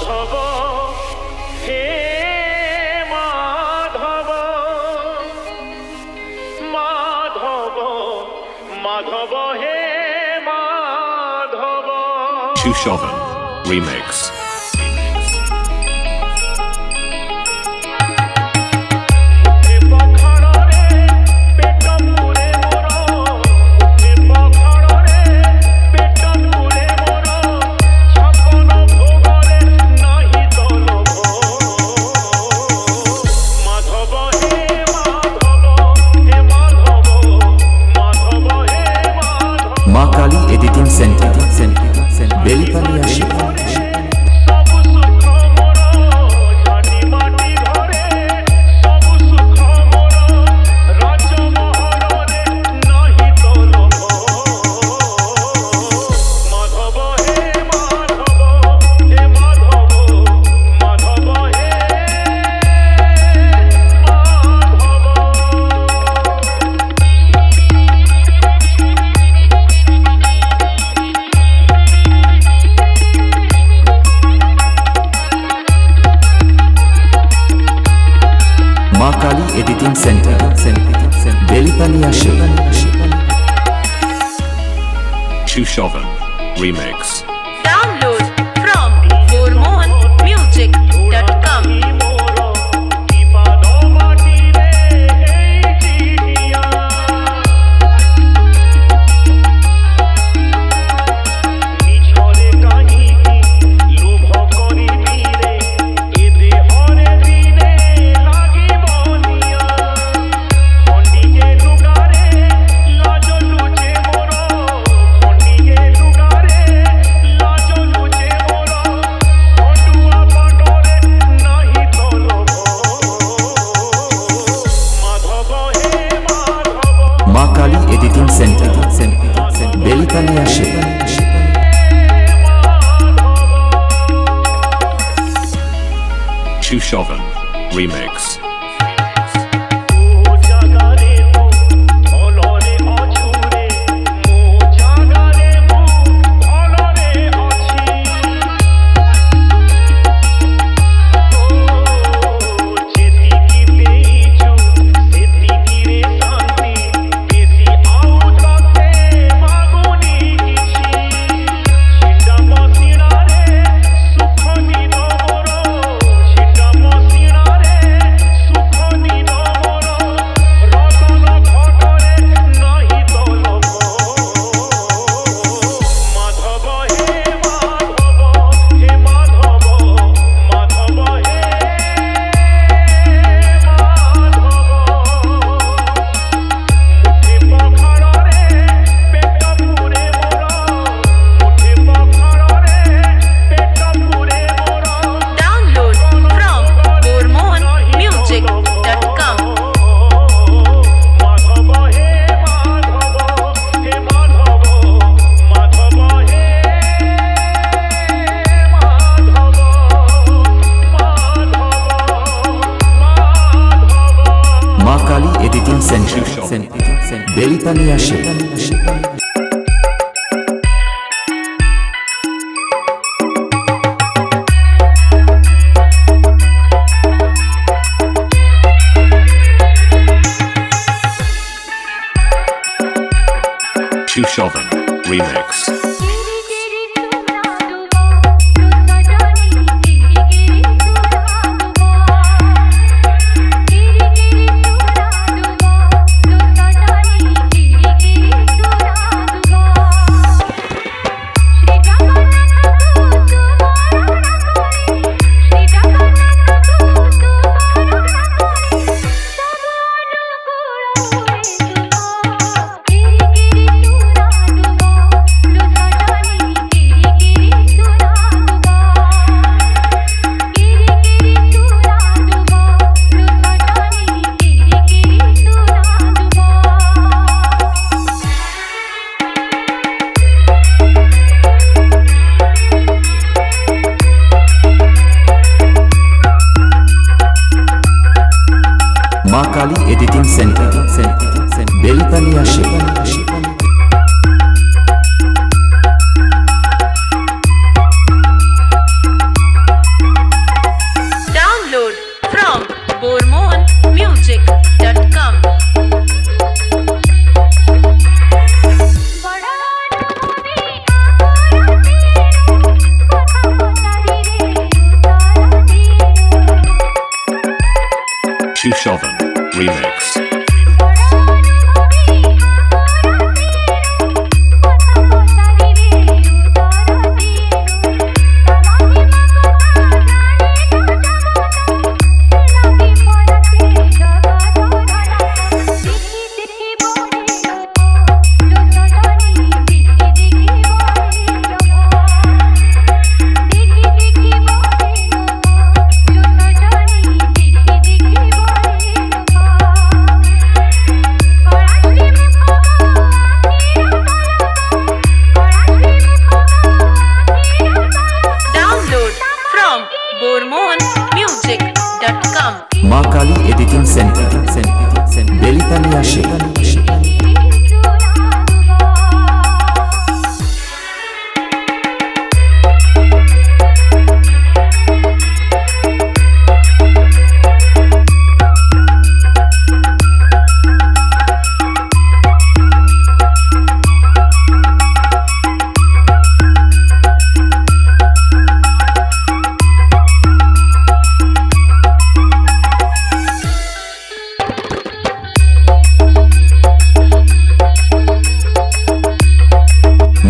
Madhav hey Madhav Madhav Madhav hey Madhav Shushovan Remix. Maa Kali editing centre Belipalia Shikha Maa Kali editing centre Belipalia Shikha Shushovan Remix. Download from gormonmusic.com. Maa Kali editing centre Belipalia Shikha Shushovan Remix. Download from gormonmusic.com. Maa Kali editing centre Belipalia Shikha Shushovan Remix. Maa Kali editing centre Belipalia Shikha Remix. Download from bormonmusic.com. Maa Kali editing centre Belipania Sheikh.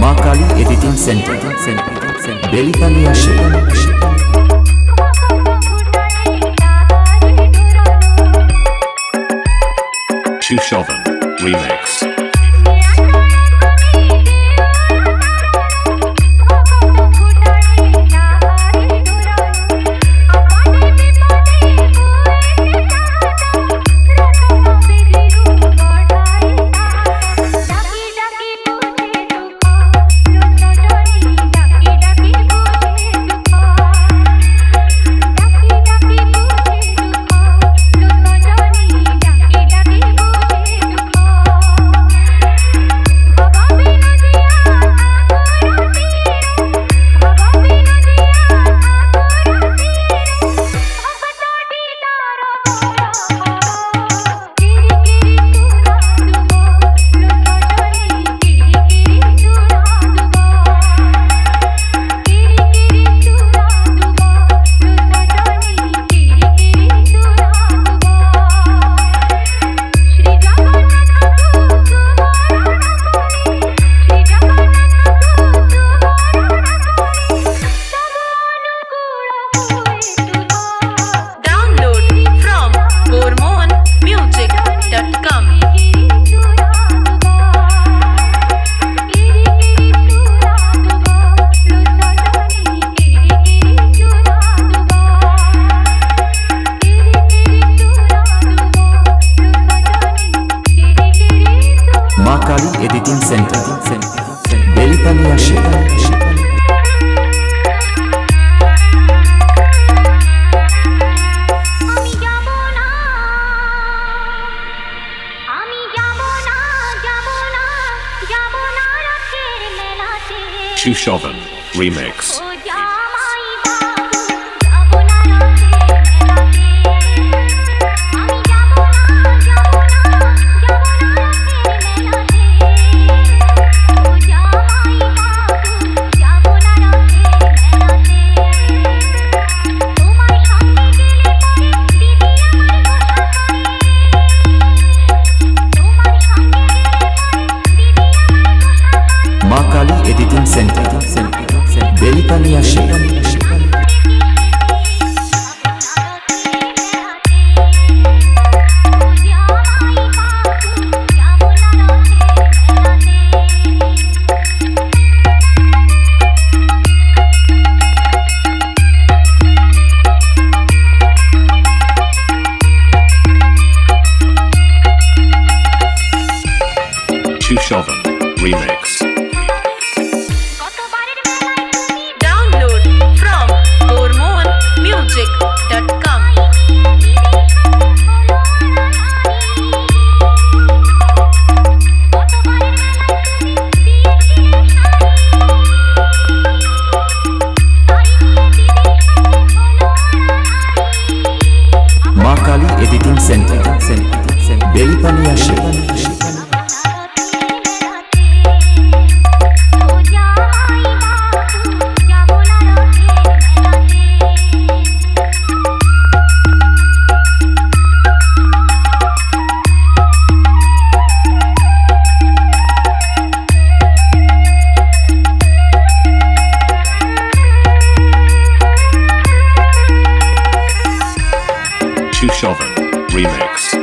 Maa Kali editing centre Belipania Sheikh. 27 Remix. Download from bormonmusic.com. Maa Kali editing centre Belipania Sheikh. আমি যাব না, আমি যাব না, যাব না, যাব না রাতের মেলাতে। 27 Remix. ও জামাই বাবু, যাব না রাতের মেলাতে। আমি যাব না, যাব না, যাব না রাতের মেলাতে। ও জামাই বাবু, যাব না রাতের মেলাতে। তোমার সঙ্গে গেলে পরে দিদি আমার গোসা করে। তোমার সঙ্গে গেলে পরে দিদি আমার গোসা করে। মা কালী এডিটিং সেন্টার বেলিপানিয়া Remix.